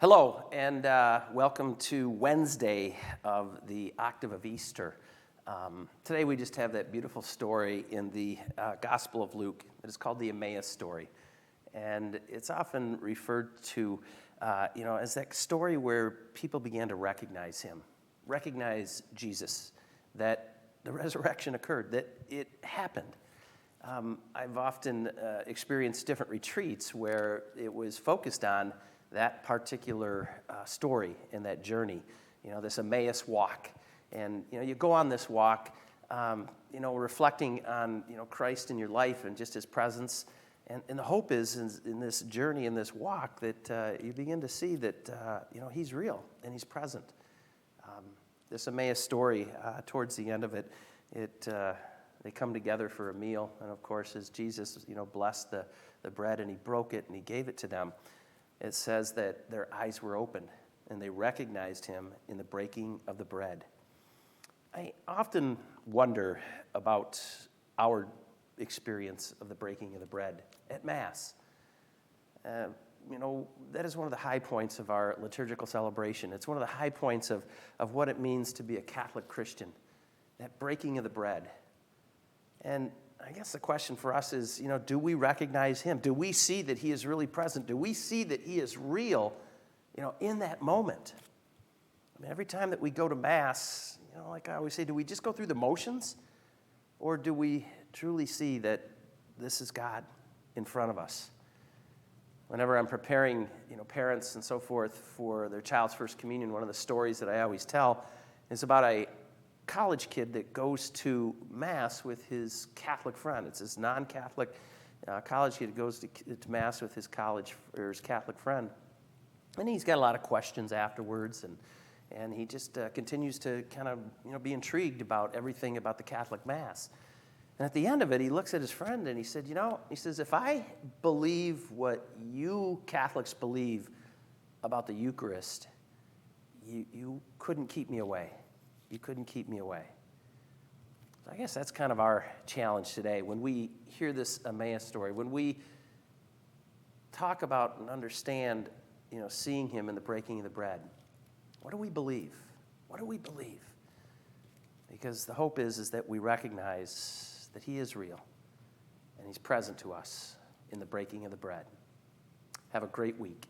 Hello, and welcome to Wednesday of the Octave of Easter. Today we just have that beautiful story in the Gospel of Luke. It is called the Emmaus story, and it's often referred to, as that story where people began to recognize him, recognize Jesus, that the resurrection occurred, that it happened. I've often experienced different retreats where it was focused on that particular story and that journey, this Emmaus walk. And, you go on this walk, reflecting on, Christ in your life and just his presence. And the hope is in this journey, in this walk, that you begin to see that, he's real and he's present. This Emmaus story, towards the end of it, they come together for a meal. And, of course, as Jesus, blessed the bread and he broke it and he gave it to them, it says that their eyes were open and they recognized him in the breaking of the bread. I often wonder about our experience of the breaking of the bread at Mass. That is one of the high points of our liturgical celebration. It's one of the high points of what it means to be a Catholic Christian, that breaking of the bread. And I guess the question for us is, do we recognize him? Do we see that he is really present? Do we see that he is real, in that moment? I mean, every time that we go to Mass, like I always say, do we just go through the motions? Or do we truly see that this is God in front of us? Whenever I'm preparing, parents and so forth for their child's first communion, one of the stories that I always tell is about a college kid that goes to Mass with his Catholic friend. It's his non-Catholic college kid that goes to Mass with his Catholic friend. And he's got a lot of questions afterwards, and he just continues to kind of, be intrigued about everything about the Catholic Mass. And at the end of it, he looks at his friend and he said, he says, if I believe what you Catholics believe about the Eucharist, you couldn't keep me away. You couldn't keep me away. So I guess that's kind of our challenge today. When we hear this Emmaus story, when we talk about and understand, seeing him in the breaking of the bread, what do we believe? What do we believe? Because the hope is that we recognize that he is real and he's present to us in the breaking of the bread. Have a great week.